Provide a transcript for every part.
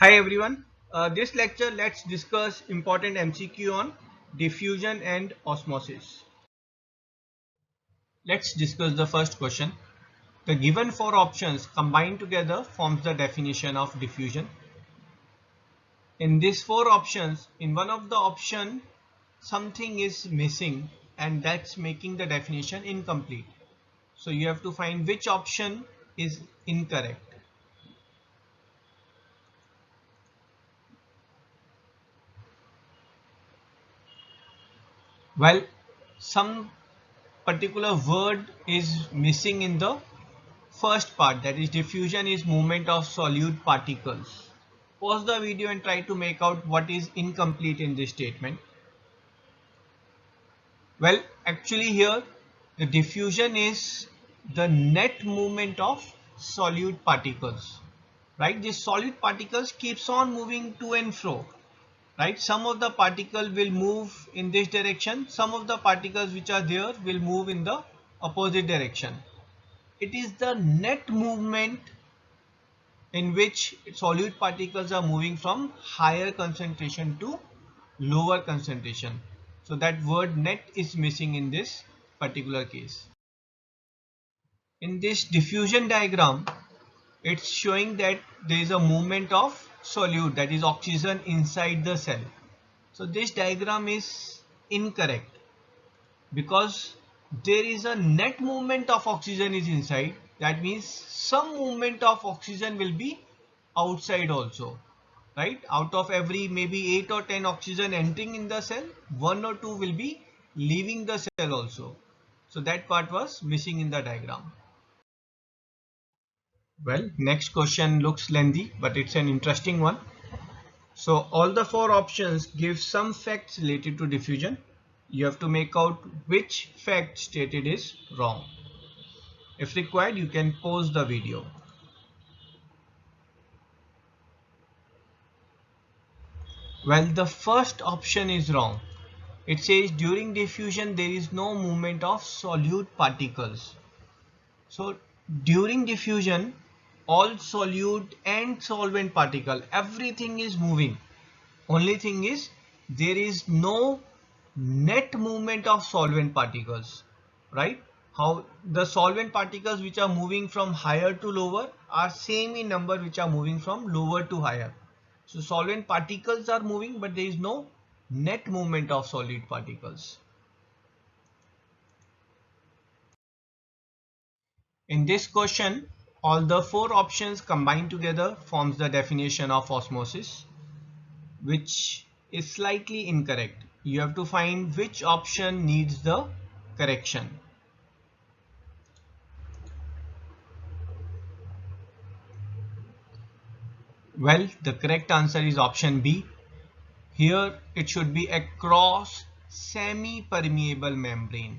Hi everyone. This lecture let's discuss important MCQ on diffusion and osmosis. Let's discuss the first question. The given four options combined together forms the definition of diffusion. In these four options, in one of the option something is missing and that's making the definition incomplete. So you have to find which option is incorrect. Well, some particular word is missing in the first part, that is diffusion is movement of solute particles. Pause the video and try to make out what is incomplete in this statement. Well, actually here the diffusion is the net movement of solute particles, right? These solute particles keeps on moving to and fro, right? Some of the particle will move in this direction, some of the particles which are there will move in the opposite direction. It is the net movement in which solute particles are moving from higher concentration to lower concentration. So that word net is missing in this particular case. In this diffusion diagram, it's showing that there is a movement of solute, that is oxygen, inside the cell. So this diagram is incorrect because there is a net movement of oxygen is inside. That means some movement of oxygen will be outside also, right? Out of every maybe 8 or 10 oxygen entering in the cell, 1 or 2 will be leaving the cell also. So that part was missing in the diagram. Well, next question looks lengthy, but it's an interesting one. So all the four options give some facts related to diffusion. You have to make out which fact stated is wrong. If required, you can pause the video. Well, the first option is wrong. It says during diffusion there is no movement of solute particles. So during diffusion, all solute and solvent particle, everything is moving. Only thing is there is no net movement of solvent particles, right? How the solvent particles which are moving from higher to lower are same in number which are moving from lower to higher. So solvent particles are moving, but there is no net movement of solid particles. In this question, all the four options combined together forms the definition of osmosis, which is slightly incorrect. You have to find which option needs the correction. Well, the correct answer is option B. Here it should be across semi-permeable membrane,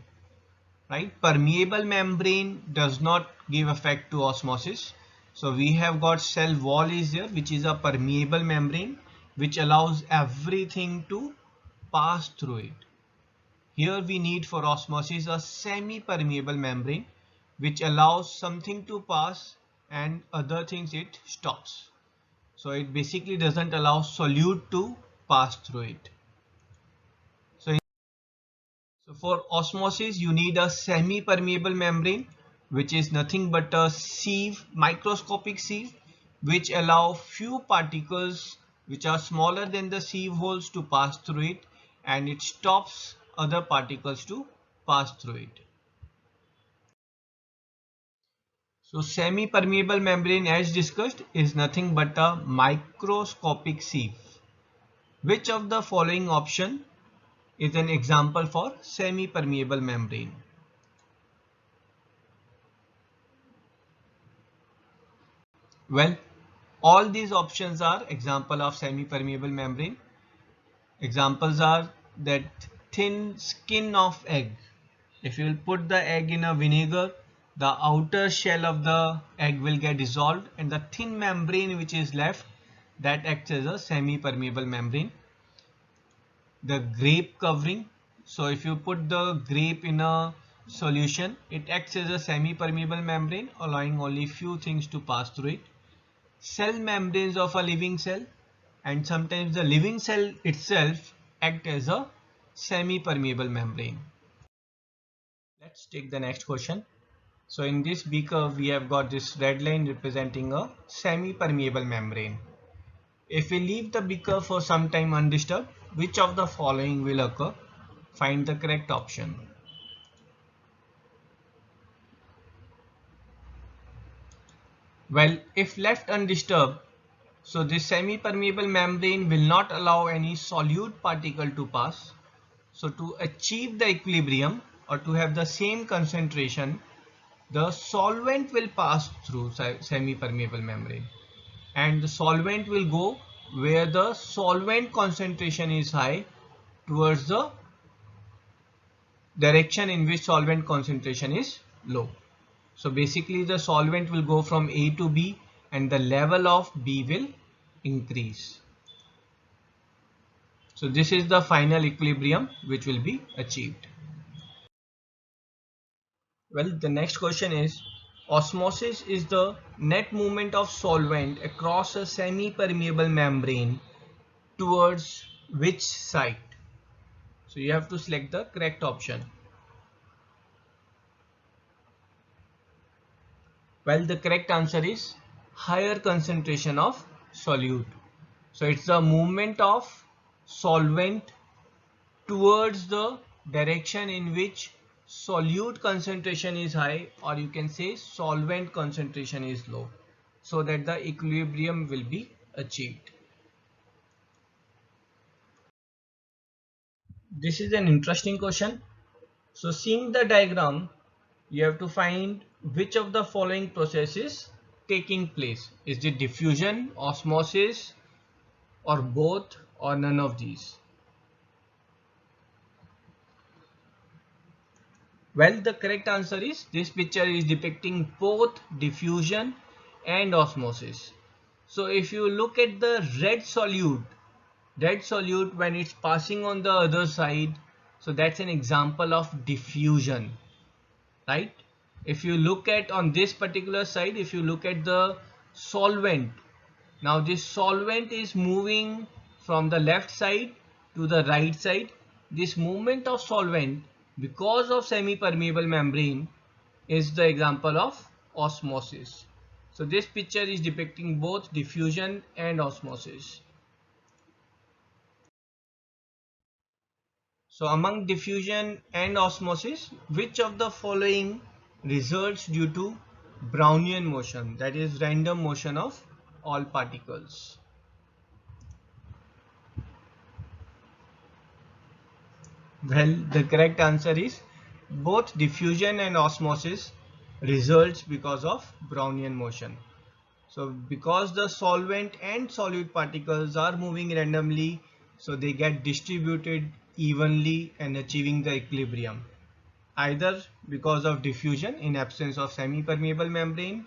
right? Permeable membrane does not give effect to osmosis. So we have got cell wall is here, which is a permeable membrane which allows everything to pass through it. Here we need for osmosis a semi-permeable membrane which allows something to pass and other things it stops. So it basically doesn't allow solute to pass through it. So for osmosis you need a semi-permeable membrane which is nothing but a sieve, microscopic sieve, which allow few particles which are smaller than the sieve holes to pass through it, and it stops other particles to pass through it. So semi-permeable membrane, as discussed, is nothing but a microscopic sieve. Which of the following option is an example for semi-permeable membrane? Well, all these options are example of semi-permeable membrane. Examples are that thin skin of egg. If you will put the egg in a vinegar, the outer shell of the egg will get dissolved and the thin membrane which is left, that acts as a semi-permeable membrane. The grape covering. So if you put the grape in a solution, it acts as a semi-permeable membrane, allowing only few things to pass through it. cell membranes of a living cell, and sometimes the living cell itself act as a semi-permeable membrane. Let's take the next question. So in this beaker we have got this red line representing a semi-permeable membrane. If we leave the beaker for some time undisturbed, which of the following will occur? Find the correct option. Well, if left undisturbed, so this semi-permeable membrane will not allow any solute particle to pass. So to achieve the equilibrium or to have the same concentration, the solvent will pass through semi-permeable membrane, and the solvent will go where the solvent concentration is high, towards the direction in which solvent concentration is low. So basically the solvent will go from A to B and the level of B will increase. So this is the final equilibrium which will be achieved. Well, the next question is, osmosis is the net movement of solvent across a semi-permeable membrane towards which site? So you have to select the correct option. Well, the correct answer is higher concentration of solute. So it's the movement of solvent towards the direction in which solute concentration is high, or you can say solvent concentration is low, so that the equilibrium will be achieved. This is an interesting question. So seeing the diagram, you have to find which of the following process is taking place. Is it diffusion, osmosis, or both, or none of these? Well, the correct answer is this picture is depicting both diffusion and osmosis. So if you look at the red solute when it's passing on the other side, so that's an example of diffusion, right? If you look at on this particular side, if you look at the solvent, now this solvent is moving from the left side to the right side. This movement of solvent because of semi-permeable membrane is the example of osmosis. So this picture is depicting both diffusion and osmosis. So among diffusion and osmosis, which of the following results due to Brownian motion, that is random motion of all particles? Well, the correct answer is both diffusion and osmosis results because of Brownian motion. So because the solvent and solute particles are moving randomly, so they get distributed evenly and achieving the equilibrium, either because of diffusion in absence of semi-permeable membrane,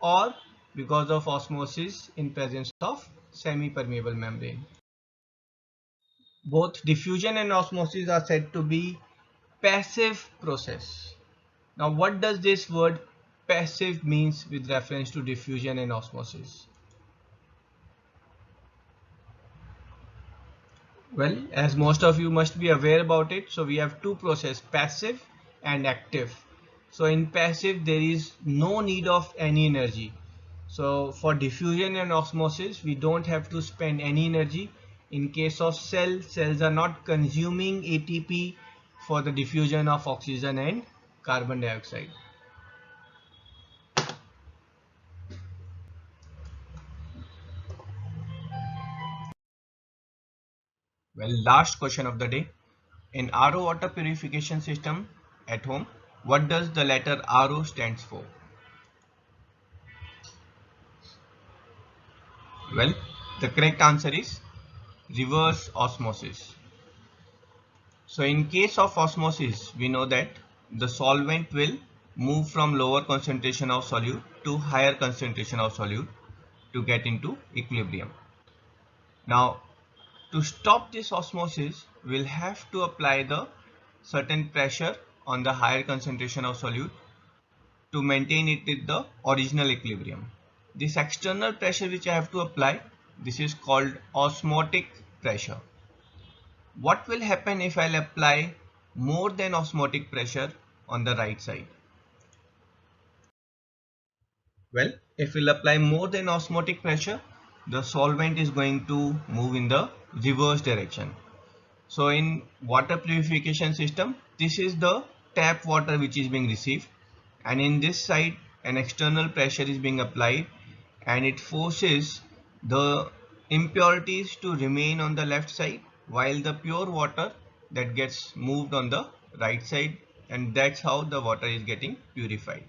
or because of osmosis in presence of semi-permeable membrane. Both diffusion and osmosis are said to be passive process. Now what does this word passive means with reference to diffusion and osmosis? Well, as most of you must be aware about it, so we have two processes, passive and active. So in passive there is no need of any energy. So for diffusion and osmosis we don't have to spend any energy. In case of cells are not consuming ATP for the diffusion of oxygen and carbon dioxide. Well, last question of the day. In RO water purification system at home, what does the letter RO stands for? Well, the correct answer is reverse osmosis. So in case of osmosis, we know that the solvent will move from lower concentration of solute to higher concentration of solute to get into equilibrium. Now, to stop this osmosis, we'll have to apply the certain pressure on the higher concentration of solute to maintain it with the original equilibrium. this external pressure which I have to apply, this is called osmotic pressure. What will happen if I'll apply more than osmotic pressure on the right side? Well, if we'll apply more than osmotic pressure, the solvent is going to move in the reverse direction. So in water purification system, this is the tap water which is being received, and in this side an external pressure is being applied and it forces the impurities to remain on the left side while the pure water that gets moved on the right side, and that's how the water is getting purified.